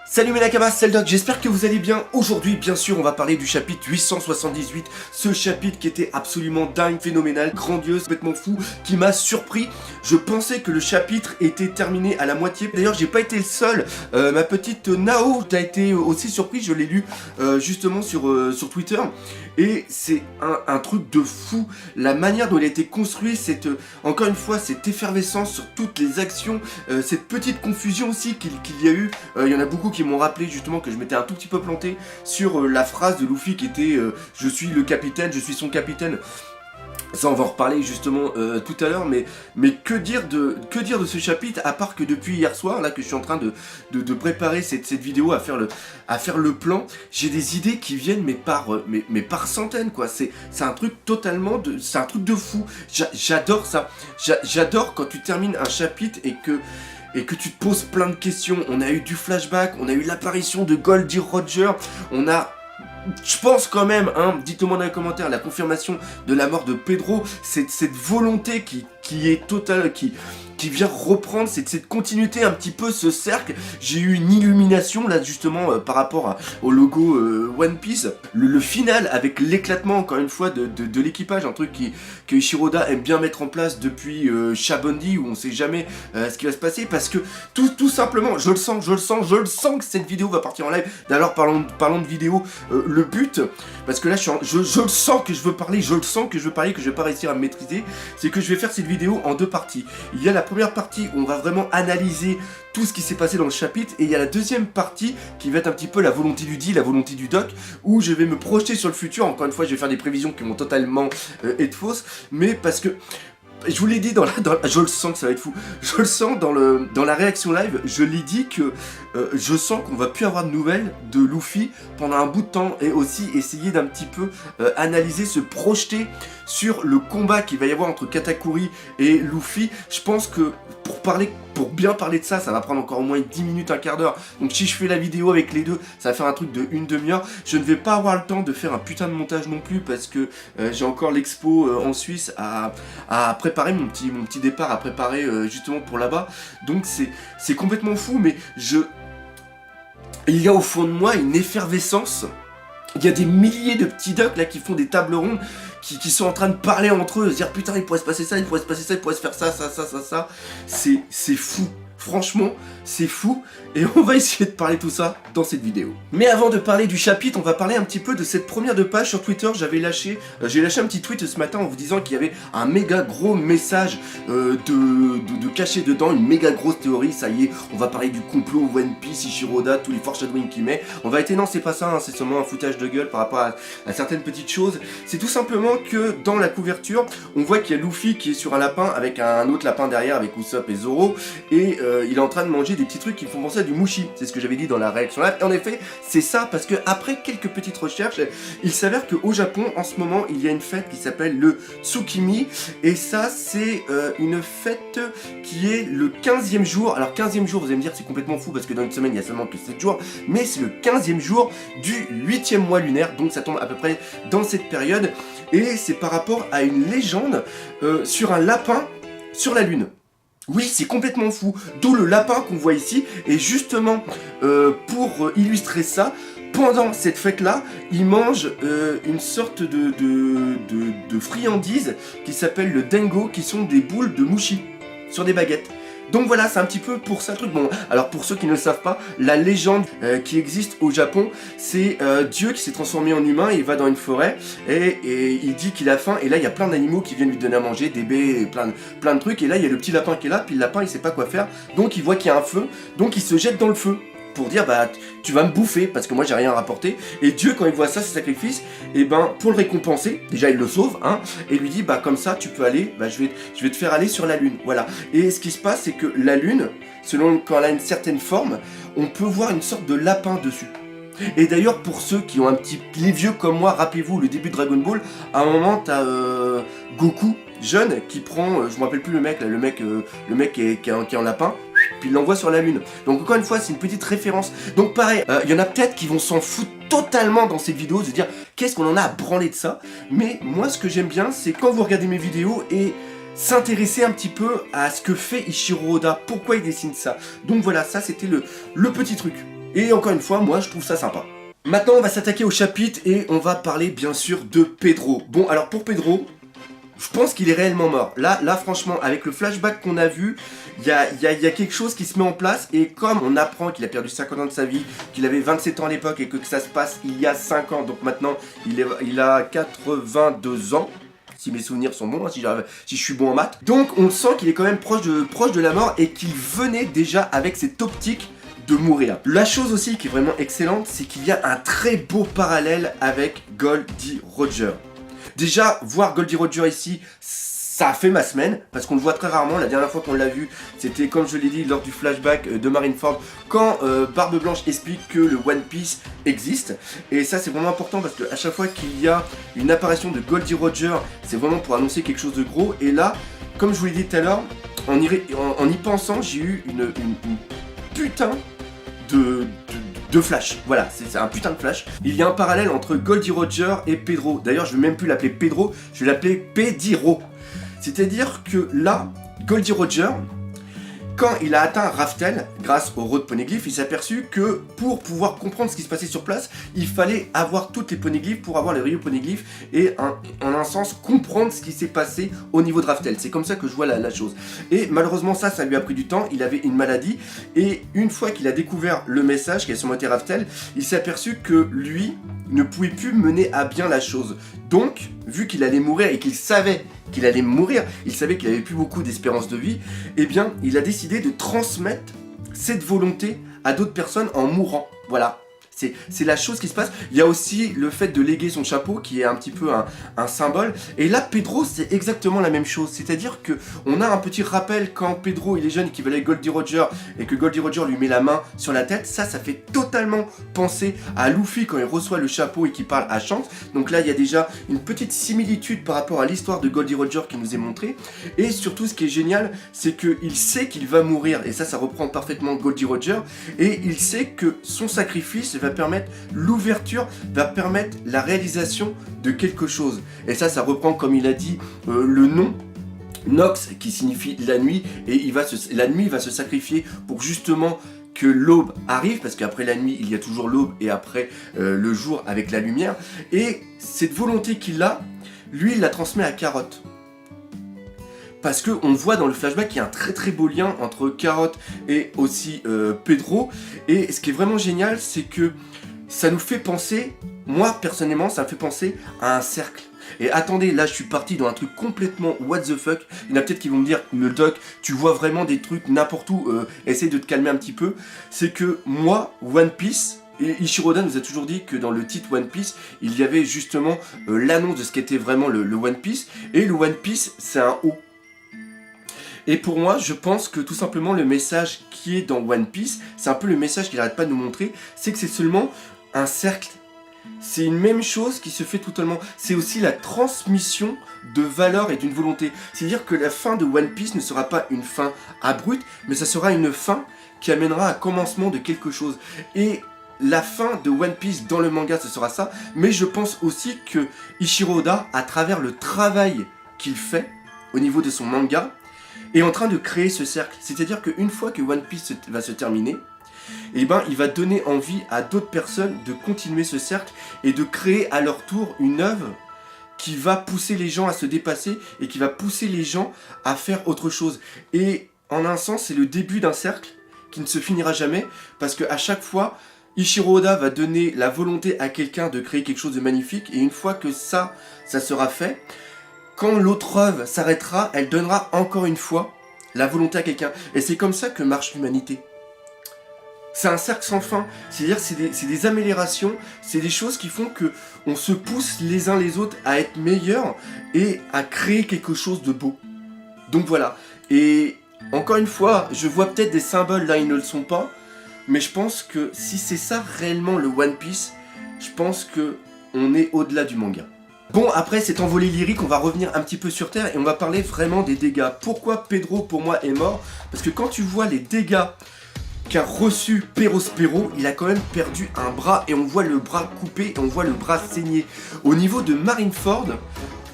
Salut mes Nakamas, c'est le Doc, j'espère que vous allez bien. Aujourd'hui, bien sûr, on va parler du chapitre 878, ce chapitre qui était absolument dingue, phénoménal, grandiose, complètement fou, qui m'a surpris. Je pensais que le chapitre était terminé à la moitié. D'ailleurs, j'ai pas été le seul, ma petite Nao a été aussi surprise, je l'ai lu justement sur Twitter. Et c'est un truc de fou, la manière dont il a été construit, encore une fois, cette effervescence sur toutes les actions, cette petite confusion aussi qu'il y a eu. Il y en a beaucoup qui m'ont rappelé justement que je m'étais un tout petit peu planté sur la phrase de Luffy qui était je suis le capitaine, je suis son capitaine. Ça, on va en reparler justement tout à l'heure, mais que dire de ce chapitre, à part que depuis hier soir, là, que je suis en train de préparer cette vidéo, à faire le plan, j'ai des idées qui viennent, mais par centaines, quoi. C'est un truc totalement c'est un truc de fou. J'adore ça. J'adore quand tu termines un chapitre et que tu te poses plein de questions. On a eu du flashback, on a eu l'apparition de Goldie Roger, on a... Je pense quand même, hein, dites-moi dans les commentaires, la confirmation de la mort de Pedro, cette volonté qui est totale, qui vient reprendre cette continuité, un petit peu ce cercle. J'ai eu une illumination là justement par rapport au logo One Piece. Le final avec l'éclatement encore une fois de l'équipage, un truc que Ishiroda aime bien mettre en place depuis Shabondi, où on sait jamais ce qui va se passer, parce que tout simplement, je le sens que cette vidéo va partir en live. D'ailleurs, parlons de vidéo, le but, parce que là je le sens que je veux parler, que je vais pas réussir à me maîtriser, c'est que je vais faire cette vidéo en deux parties. Il y a la première partie où on va vraiment analyser tout ce qui s'est passé dans le chapitre, et il y a la deuxième partie qui va être un petit peu la volonté du la volonté du Doc, où je vais me projeter sur le futur. Encore une fois, je vais faire des prévisions qui vont totalement être fausses, mais parce que je vous l'ai dit je le sens que ça va être fou. Je le sens dans la réaction live. Je l'ai dit que je sens qu'on va plus avoir de nouvelles de Luffy pendant un bout de temps, et aussi essayer d'un petit peu analyser, se projeter sur le combat qu'il va y avoir entre Katakuri et Luffy. Je pense que pour bien parler de ça, ça va prendre encore au moins 10 minutes, un quart d'heure. Donc si je fais la vidéo avec les deux, ça va faire un truc de une demi-heure. Je ne vais pas avoir le temps de faire un putain de montage non plus, parce que j'ai encore l'expo en Suisse à préparer, mon petit départ à préparer justement pour là-bas. Donc c'est complètement fou, mais il y a au fond de moi une effervescence. Il y a des milliers de petits ducks là qui font des tables rondes, qui sont en train de parler entre eux, de dire putain il pourrait se passer ça, il pourrait se passer ça, il pourrait se faire ça. C'est fou. Franchement, c'est fou, et on va essayer de parler tout ça dans cette vidéo. Mais avant de parler du chapitre, on va parler un petit peu de cette première de page sur Twitter. J'ai lâché un petit tweet ce matin en vous disant qu'il y avait un méga gros message de caché dedans, une méga grosse théorie. Ça y est, on va parler du complot One Piece, Ishiroda, tous les foreshadowing qu'il met. On va être non, c'est pas ça, hein, c'est seulement un foutage de gueule par rapport à certaines petites choses. C'est tout simplement que dans la couverture, on voit qu'il y a Luffy qui est sur un lapin avec un autre lapin derrière avec Usopp et Zoro, et il est en train de manger des petits trucs qui me font penser à du mushi. C'est ce que j'avais dit dans la réaction là. Et en effet, c'est ça, parce que après quelques petites recherches, il s'avère qu'au Japon, en ce moment, il y a une fête qui s'appelle le Tsukimi. Et ça, c'est une fête qui est le 15e jour. Alors 15e jour, vous allez me dire, c'est complètement fou, parce que dans une semaine, il y a seulement que 7 jours. Mais c'est le 15e jour du 8e mois lunaire. Donc ça tombe à peu près dans cette période. Et c'est par rapport à une légende sur un lapin sur la lune. Oui, c'est complètement fou, d'où le lapin qu'on voit ici, et justement, pour illustrer ça, pendant cette fête-là, ils mangent une sorte de friandise qui s'appelle le dengo, qui sont des boules de mushi, sur des baguettes. Donc voilà, c'est un petit peu pour ça le truc. Bon, alors pour ceux qui ne le savent pas, la légende qui existe au Japon, c'est Dieu qui s'est transformé en humain, il va dans une forêt et il dit qu'il a faim, et là il y a plein d'animaux qui viennent lui donner à manger, des baies, plein de trucs, et là il y a le petit lapin qui est là, puis le lapin il sait pas quoi faire, donc il voit qu'il y a un feu, donc il se jette dans le feu pour dire bah tu vas me bouffer parce que moi j'ai rien à rapporter. Et Dieu, quand il voit ça, ce sacrifice, et ben pour le récompenser, déjà il le sauve, hein, et lui dit bah comme ça tu peux aller, bah je vais te faire aller sur la lune, voilà. Et ce qui se passe, c'est que la lune, selon quand elle a une certaine forme, on peut voir une sorte de lapin dessus. Et d'ailleurs, pour ceux qui ont les vieux comme moi, rappelez-vous le début de Dragon Ball, à un moment t'as Goku jeune qui prend, je me rappelle plus le mec là, le mec qui est en lapin, puis il l'envoie sur la lune. Donc encore une fois, c'est une petite référence. Donc pareil, il y en a peut-être qui vont s'en foutre totalement dans cette vidéo, de se dire qu'est-ce qu'on en a à branler de ça. Mais moi, ce que j'aime bien, c'est quand vous regardez mes vidéos et s'intéresser un petit peu à ce que fait Ichiro Oda, pourquoi il dessine ça. Donc voilà, ça c'était le petit truc. Et encore une fois, moi je trouve ça sympa. Maintenant on va s'attaquer au chapitre et on va parler bien sûr de Pedro. Bon alors pour Pedro, je pense qu'il est réellement mort. Là franchement, avec le flashback qu'on a vu, il y a quelque chose qui se met en place. Et comme on apprend qu'il a perdu 50 ans de sa vie, qu'il avait 27 ans à l'époque et que ça se passe il y a 5 ans, donc maintenant il a 82 ans. Si mes souvenirs sont bons, si je suis bon en maths. Donc on sent qu'il est quand même proche de la mort et qu'il venait déjà avec cette optique de mourir. La chose aussi qui est vraiment excellente, c'est qu'il y a un très beau parallèle avec Goldie Roger. Déjà, voir Goldie Roger ici, ça a fait ma semaine, parce qu'on le voit très rarement. La dernière fois qu'on l'a vu, c'était comme je l'ai dit lors du flashback de Marineford, quand Barbe Blanche explique que le One Piece existe. Et ça c'est vraiment important parce qu'à chaque fois qu'il y a une apparition de Goldie Roger, c'est vraiment pour annoncer quelque chose de gros. Et là, comme je vous l'ai dit tout à l'heure, en y pensant, j'ai eu une putain de flash. Voilà, c'est un putain de flash. Il y a un parallèle entre Goldie Roger et Pedro. D'ailleurs, je vais même plus l'appeler Pedro, je vais l'appeler Pediro. C'est-à-dire que là, Goldie Roger, quand il a atteint Raftel, grâce au Road Poneglyph, il s'est aperçu que pour pouvoir comprendre ce qui se passait sur place, il fallait avoir toutes les poneglyphes pour avoir les Rio Poneglyph et en un sens comprendre ce qui s'est passé au niveau de Raftel. C'est comme ça que je vois la chose. Et malheureusement ça lui a pris du temps, il avait une maladie et une fois qu'il a découvert le message qui a surmonté Raftel, il s'est aperçu que lui ne pouvait plus mener à bien la chose. Donc, vu qu'il allait mourir et qu'il savait qu'il allait mourir, il savait qu'il avait plus beaucoup d'espérance de vie, eh bien, il a décidé de transmettre cette volonté à d'autres personnes en mourant. Voilà. C'est la chose qui se passe. Il y a aussi le fait de léguer son chapeau qui est un petit peu un symbole. Et là, Pedro, c'est exactement la même chose. C'est-à-dire qu'on a un petit rappel quand Pedro il est jeune et qu'il va aller Goldie Roger et que Goldie Roger lui met la main sur la tête. Ça fait totalement penser à Luffy quand il reçoit le chapeau et qu'il parle à Shanks. Donc là, il y a déjà une petite similitude par rapport à l'histoire de Goldie Roger qui nous est montrée. Et surtout, ce qui est génial, c'est qu'il sait qu'il va mourir. Et ça reprend parfaitement Goldie Roger. Et il sait que son sacrifice va permettre l'ouverture, va permettre la réalisation de quelque chose. Et ça reprend, comme il a dit, le nom Nox qui signifie la nuit, et la nuit va se sacrifier pour justement que l'aube arrive, parce qu'après la nuit il y a toujours l'aube et après le jour avec la lumière. Et cette volonté qu'il a, lui il la transmet à Carotte. Parce qu'on voit dans le flashback qu'il y a un très très beau lien entre Carotte et aussi Pedro. Et ce qui est vraiment génial, c'est que ça nous fait penser, moi personnellement, ça me fait penser à un cercle. Et attendez, là je suis parti dans un truc complètement what the fuck. Il y en a peut-être qui vont me dire, le doc, tu vois vraiment des trucs n'importe où, essaye de te calmer un petit peu. C'est que moi, One Piece, et Ichiro Oda nous a toujours dit que dans le titre One Piece, il y avait justement l'annonce de ce qu'était vraiment le One Piece. Et le One Piece, c'est un O. Et pour moi, je pense que tout simplement le message qui est dans One Piece, c'est un peu le message qu'il n'arrête pas de nous montrer, c'est que c'est seulement un cercle. C'est une même chose qui se fait totalement. C'est aussi la transmission de valeurs et d'une volonté. C'est-à-dire que la fin de One Piece ne sera pas une fin abrupte, mais ça sera une fin qui amènera un commencement de quelque chose. Et la fin de One Piece dans le manga, ce sera ça. Mais je pense aussi que Ichiro Oda, à travers le travail qu'il fait au niveau de son manga, est en train de créer ce cercle. C'est-à-dire qu'une fois que One Piece va se terminer, eh ben, il va donner envie à d'autres personnes de continuer ce cercle et de créer à leur tour une œuvre qui va pousser les gens à se dépasser et qui va pousser les gens à faire autre chose. Et en un sens, c'est le début d'un cercle qui ne se finira jamais, parce qu'à chaque fois, Ichiro Oda va donner la volonté à quelqu'un de créer quelque chose de magnifique, et une fois que ça sera fait, quand l'autre œuvre s'arrêtera, elle donnera encore une fois la volonté à quelqu'un. Et c'est comme ça que marche l'humanité. C'est un cercle sans fin. C'est-à-dire c'est des améliorations, c'est des choses qui font que on se pousse les uns les autres à être meilleurs et à créer quelque chose de beau. Donc voilà. Et encore une fois, je vois peut-être des symboles là, ils ne le sont pas. Mais je pense que si c'est ça réellement le One Piece, je pense que on est au-delà du manga. Bon, après cette envolée lyrique, on va revenir un petit peu sur Terre et on va parler vraiment des dégâts. Pourquoi Pedro, pour moi, est mort? Parce que quand tu vois les dégâts qu'a reçu Perospero, il a quand même perdu un bras et on voit le bras coupé et on voit le bras saigné. Au niveau de Marineford,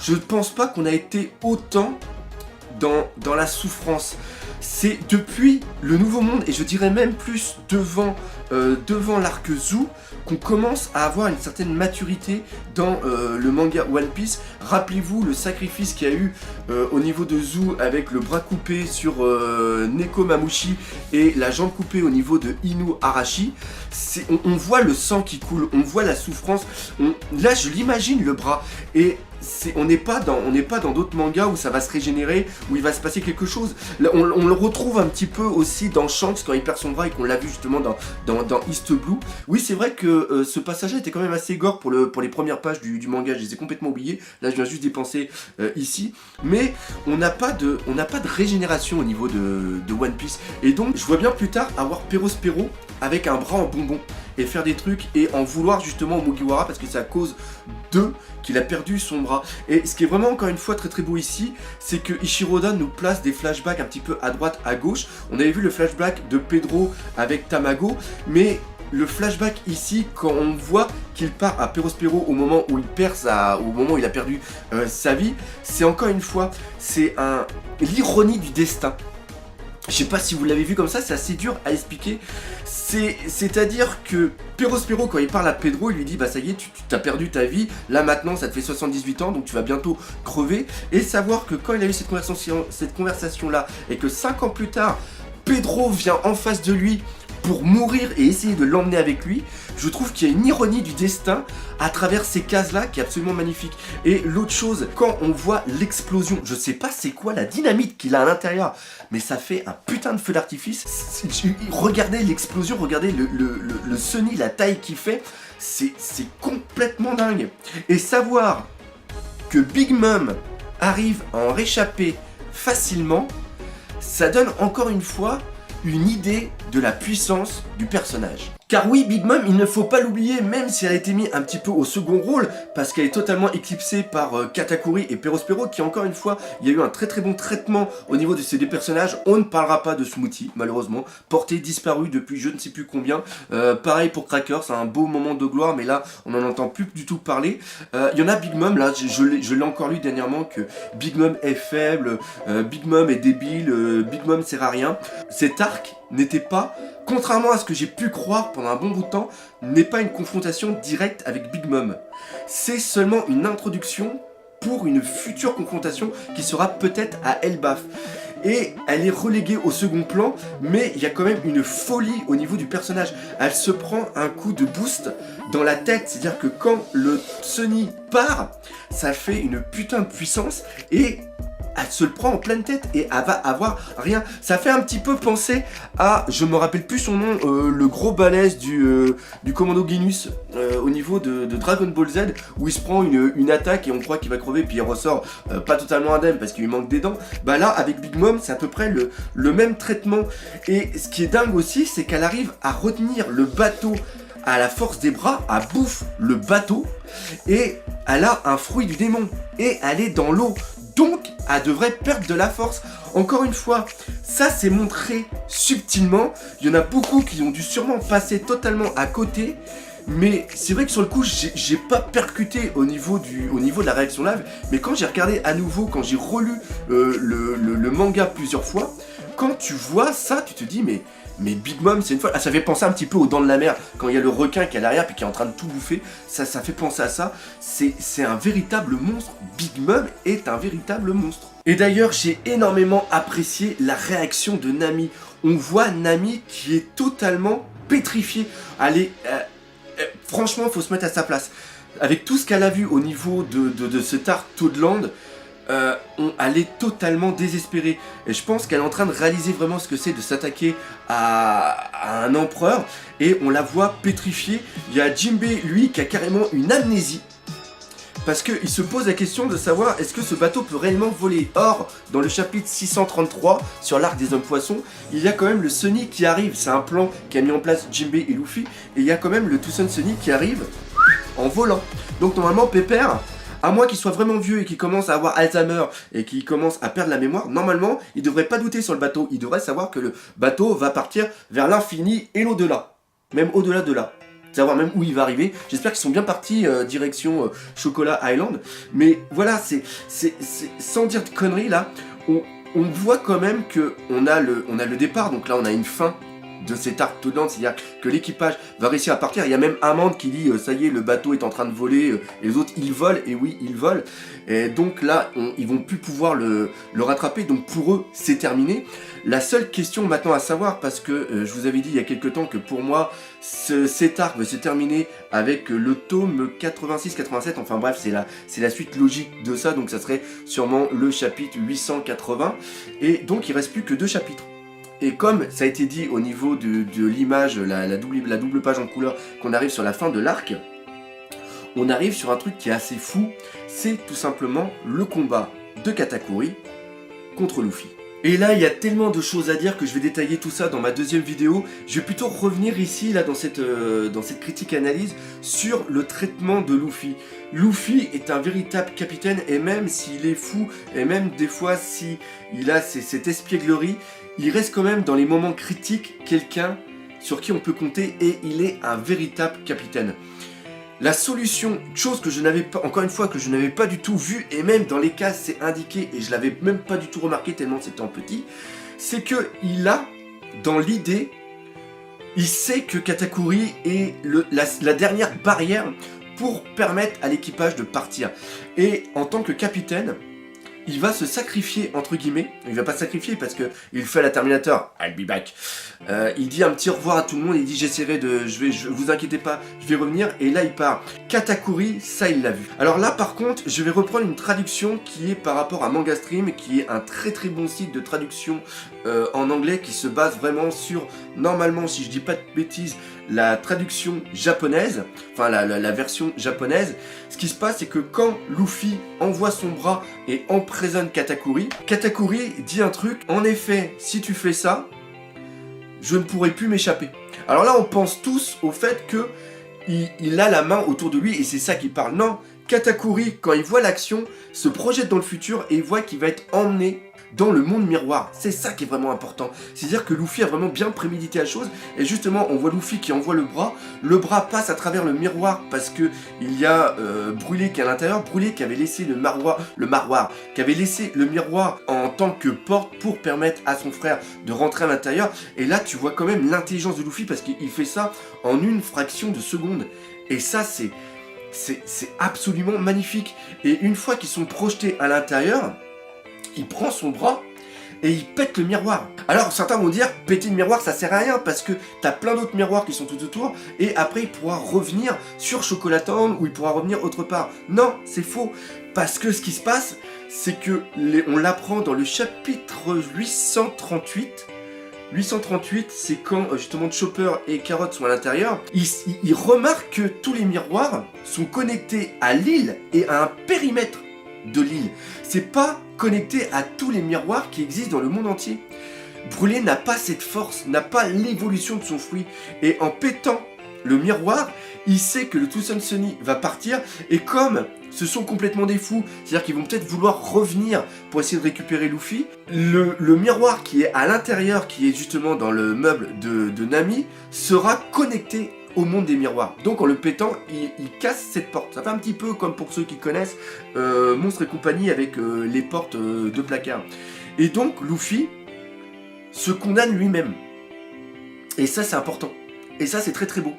je ne pense pas qu'on a été autant dans la souffrance. C'est depuis le Nouveau Monde, et je dirais même plus devant devant l'arc Zou qu'on commence à avoir une certaine maturité dans le manga One Piece. Rappelez-vous le sacrifice qu'il y a eu au niveau de Zou avec le bras coupé sur Neko Mamushi et la jambe coupée au niveau de Inu Arashi. On voit le sang qui coule, on voit la souffrance. Là, je l'imagine le bras. Et on n'est pas dans d'autres mangas où ça va se régénérer, où il va se passer quelque chose. Là, on le retrouve un petit peu aussi dans Shanks quand il perd son bras et qu'on l'a vu justement dans East Blue. Oui, c'est vrai que ce passage-là était quand même assez gore pour les premières pages du manga. Je les ai complètement oubliées. Là, je viens juste d'y penser ici. Mais on n'a pas de régénération au niveau de One Piece. Et donc, je vois bien plus tard avoir Perospero avec un bras en bonbon et faire des trucs et en vouloir justement au Mugiwara parce que c'est à cause d'eux qu'il a perdu son bras. Et ce qui est vraiment encore une fois très très beau ici, c'est que Ishiroda nous place des flashbacks un petit peu à droite, à gauche. On avait vu le flashback de Pedro avec Tamago, mais le flashback ici, quand on voit qu'il part à Perospero au moment où il perd au moment où il a perdu sa vie, c'est encore une fois, c'est l'ironie du destin. Je sais pas si vous l'avez vu comme ça, c'est assez dur à expliquer. C'est-à-dire que Perospero, quand il parle à Pedro, il lui dit bah ça y est, tu t'as perdu ta vie, là maintenant ça te fait 78 ans, donc tu vas bientôt crever. Et savoir que quand il a eu cette conversation-là, et que 5 ans plus tard, Pedro vient en face de lui pour mourir et essayer de l'emmener avec lui, je trouve qu'il y a une ironie du destin à travers ces cases-là qui est absolument magnifique. Et l'autre chose, quand on voit l'explosion, je sais pas c'est quoi la dynamite qu'il a à l'intérieur, mais ça fait un putain de feu d'artifice. Regardez l'explosion, regardez le Sunny, la taille qu'il fait, c'est complètement dingue. Et savoir que Big Mom arrive à en réchapper facilement, ça donne encore une fois une idée de la puissance du personnage. Car oui, Big Mom, il ne faut pas l'oublier, même si elle a été mise un petit peu au second rôle, parce qu'elle est totalement éclipsée par Katakuri et Perospero, qui encore une fois, il y a eu un très très bon traitement au niveau de ces deux personnages. On ne parlera pas de Smoothie, malheureusement, porté disparu depuis je ne sais plus combien. Pareil pour Cracker, c'est un beau moment de gloire, mais là, on n'en entend plus du tout parler. Il y en a Big Mom, là, je l'ai encore lu dernièrement, que Big Mom est faible, Big Mom est débile, Big Mom sert à rien. Cet arc n'était pas, contrairement à ce que j'ai pu croire pendant un bon bout de temps, n'est pas une confrontation directe avec Big Mom. C'est seulement une introduction pour une future confrontation qui sera peut-être à Elbaf. Et elle est reléguée au second plan, mais il y a quand même une folie au niveau du personnage. Elle se prend un coup de boost dans la tête, c'est-à-dire que quand le Sunny part, ça fait une putain de puissance et elle se le prend en pleine tête et elle va avoir rien. Ça fait un petit peu penser à, je me rappelle plus son nom, le gros balèze du commando Genos au niveau de Dragon Ball Z, où il se prend une attaque et on croit qu'il va crever, puis il ressort pas totalement indemne parce qu'il lui manque des dents. Bah là, avec Big Mom, c'est à peu près le même traitement. Et ce qui est dingue aussi, c'est qu'elle arrive à retenir le bateau à la force des bras, elle bouffe le bateau, et elle a un fruit du démon, et elle est dans l'eau. Donc, elle devrait perdre de la force. Encore une fois, ça c'est montré subtilement. Il y en a beaucoup qui ont dû sûrement passer totalement à côté. Mais c'est vrai que sur le coup, j'ai pas percuté au niveau de la réaction live. Mais quand j'ai regardé à nouveau, quand j'ai relu le manga plusieurs fois, quand tu vois ça, tu te dis mais Big Mom, c'est une fois. Ah, ça fait penser un petit peu aux Dents de la Mer, quand il y a le requin qui est derrière puis qui est en train de tout bouffer. Ça fait penser à ça. C'est un véritable monstre. Big Mom est un véritable monstre. Et d'ailleurs, j'ai énormément apprécié la réaction de Nami. On voit Nami qui est totalement pétrifiée. Franchement, il faut se mettre à sa place. Avec tout ce qu'elle a vu au niveau de cet arc Toadland, elle est totalement désespérée. Et je pense qu'elle est en train de réaliser vraiment ce que c'est de s'attaquer à un empereur. Et on la voit pétrifiée. Il y a Jinbei, lui, qui a carrément une amnésie. Parce qu'il se pose la question de savoir est-ce que ce bateau peut réellement voler. Or, dans le chapitre 633, sur l'arc des hommes poissons, il y a quand même le Sunny qui arrive. C'est un plan qu'a mis en place Jinbei et Luffy. Et il y a quand même le Tucson Sunny qui arrive en volant. Donc normalement, Pépère, à moins qu'il soit vraiment vieux et qu'il commence à avoir Alzheimer et qu'il commence à perdre la mémoire, normalement, il devrait pas douter sur le bateau. Il devrait savoir que le bateau va partir vers l'infini et l'au-delà. Même au-delà de là. Savoir même où il va arriver. J'espère qu'ils sont bien partis direction Chocolat Island. Mais voilà, c'est sans dire de conneries là, on voit quand même que on a le départ. Donc là, on a une fin de cet arc tenant, c'est-à-dire que l'équipage va réussir à partir. Il y a même Amande qui dit ça y est, le bateau est en train de voler, et les autres ils volent, et oui ils volent, et donc là ils vont plus pouvoir le rattraper, donc pour eux c'est terminé. La seule question maintenant à savoir, parce que je vous avais dit il y a quelques temps que pour moi cet arc va se terminer avec le tome 86-87, enfin bref c'est la suite logique de ça, donc ça serait sûrement le chapitre 880, et donc il reste plus que 2 chapitres. Et comme ça a été dit au niveau de l'image, la double page en couleur, qu'on arrive sur la fin de l'arc, on arrive sur un truc qui est assez fou, c'est tout simplement le combat de Katakuri contre Luffy. Et là, il y a tellement de choses à dire que je vais détailler tout ça dans ma deuxième vidéo. Je vais plutôt revenir ici, là, dans cette critique-analyse, sur le traitement de Luffy. Luffy est un véritable capitaine, et même s'il est fou, et même des fois s'il a cette espièglerie, il reste quand même dans les moments critiques quelqu'un sur qui on peut compter, et il est un véritable capitaine. La solution, chose que je n'avais pas, encore une fois, que je n'avais pas du tout vue, et même dans les cases c'est indiqué, et je l'avais même pas du tout remarqué tellement c'était en petit, c'est que il a, dans l'idée, il sait que Katakuri est la dernière barrière pour permettre à l'équipage de partir. Et en tant que capitaine, il va se sacrifier, entre guillemets. Il va pas se sacrifier parce que il fait à la Terminator, I'll be back. Il dit un petit au revoir à tout le monde, il dit j'essaierai de, vous inquiétez pas, je vais revenir, et là il part. Katakuri, ça il l'a vu. Alors là par contre, je vais reprendre une traduction qui est par rapport à Manga Stream, qui est un très très bon site de traduction en anglais, qui se base vraiment sur, normalement si je dis pas de bêtises, la traduction japonaise, enfin la version japonaise. Ce qui se passe, c'est que quand Luffy envoie son bras et emprisonne Katakuri, Katakuri dit un truc, en effet, si tu fais ça, je ne pourrai plus m'échapper. Alors là, on pense tous au fait que il a la main autour de lui, et c'est ça qui parle. Non, Katakuri, quand il voit l'action, se projette dans le futur, et il voit qu'il va être emmené dans le monde miroir. C'est ça qui est vraiment important. C'est-à-dire que Luffy a vraiment bien prémédité la chose, et justement on voit Luffy qui envoie le bras passe à travers le miroir, parce que il y a Brûlé qui est à l'intérieur, Brûlé qui avait laissé qui avait laissé le miroir en tant que porte pour permettre à son frère de rentrer à l'intérieur, et là tu vois quand même l'intelligence de Luffy, parce qu'il fait ça en une fraction de seconde, et ça c'est absolument magnifique. Et une fois qu'ils sont projetés à l'intérieur, il prend son bras et il pète le miroir. Alors certains vont dire péter le miroir ça sert à rien, parce que t'as plein d'autres miroirs qui sont tout autour, et après il pourra revenir sur Chocolatown, ou il pourra revenir autre part. Non, c'est faux, parce que ce qui se passe, c'est que on l'apprend dans le chapitre 838. 838, c'est quand justement Chopper et Carrot sont à l'intérieur. Il remarque que tous les miroirs sont connectés à l'île et à un périmètre de l'île. C'est pas connecté à tous les miroirs qui existent dans le monde entier. Brûlé n'a pas cette force, n'a pas l'évolution de son fruit, et en pétant le miroir, il sait que le Tucson Sunny va partir, et comme ce sont complètement des fous, c'est-à-dire qu'ils vont peut-être vouloir revenir pour essayer de récupérer Luffy, le miroir qui est à l'intérieur, qui est justement dans le meuble de Nami, sera connecté au monde des miroirs. Donc en le pétant, il casse cette porte. Ça fait un petit peu comme pour ceux qui connaissent Monstres et compagnie avec les portes de placard. Et donc Luffy se condamne lui-même. Et ça c'est important. Et ça c'est très très beau.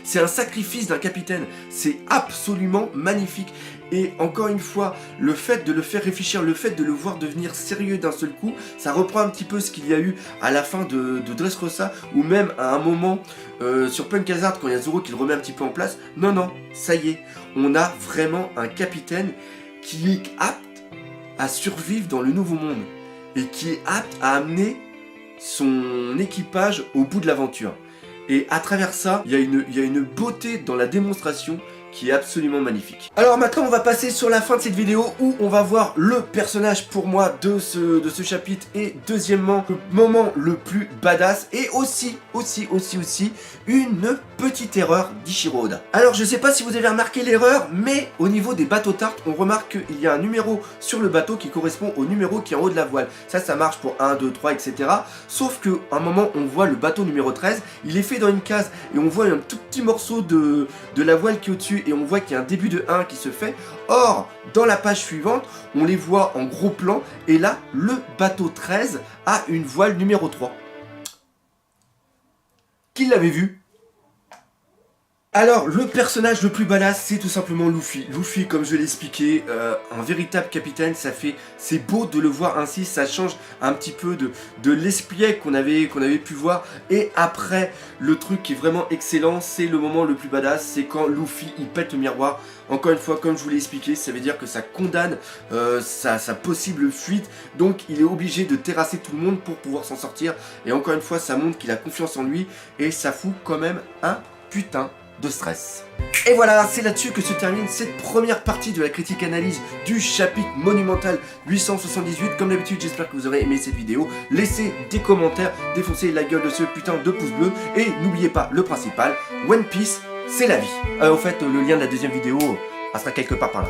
C'est un sacrifice d'un capitaine. C'est absolument magnifique. Et encore une fois, le fait de le faire réfléchir, le fait de le voir devenir sérieux d'un seul coup, ça reprend un petit peu ce qu'il y a eu à la fin de Dressrosa, ou même à un moment sur Punk Hazard, quand il y a Zoro qui le remet un petit peu en place. Non, non, ça y est, on a vraiment un capitaine qui est apte à survivre dans le nouveau monde, et qui est apte à amener son équipage au bout de l'aventure. Et à travers ça, il y a une beauté dans la démonstration qui est absolument magnifique. Alors maintenant on va passer sur la fin de cette vidéo, où on va voir le personnage pour moi de ce chapitre, et deuxièmement le moment le plus badass, et aussi une petite erreur d'Ichiro Oda. Alors je sais pas si vous avez remarqué l'erreur, mais au niveau des bateaux tartes, on remarque qu'il y a un numéro sur le bateau qui correspond au numéro qui est en haut de la voile. Ça marche pour 1, 2, 3, etc. Sauf que à un moment on voit le bateau numéro 13, il est fait dans une case, et on voit un tout petit morceau de la voile qui est au-dessus, et on voit qu'il y a un début de 1 qui se fait. Or, dans la page suivante, on les voit en gros plan, et là, le bateau 13 a une voile numéro 3. Qui l'avait vu? Alors, le personnage le plus badass, c'est tout simplement Luffy. Luffy, comme je l'ai expliqué, un véritable capitaine, c'est beau de le voir ainsi, ça change un petit peu de l'espiègle qu'on avait pu voir. Et après, le truc qui est vraiment excellent, c'est le moment le plus badass, c'est quand Luffy, il pète le miroir. Encore une fois, comme je vous l'ai expliqué, ça veut dire que ça condamne sa possible fuite. Donc, il est obligé de terrasser tout le monde pour pouvoir s'en sortir. Et encore une fois, ça montre qu'il a confiance en lui et ça fout quand même un putain de stress. Et voilà, c'est là-dessus que se termine cette première partie de la critique analyse du chapitre monumental 878. Comme d'habitude, j'espère que vous aurez aimé cette vidéo. Laissez des commentaires, défoncez la gueule de ce putain de pouce bleu. Et n'oubliez pas le principal, One Piece, c'est la vie. Au fait, le lien de la deuxième vidéo sera quelque part par là.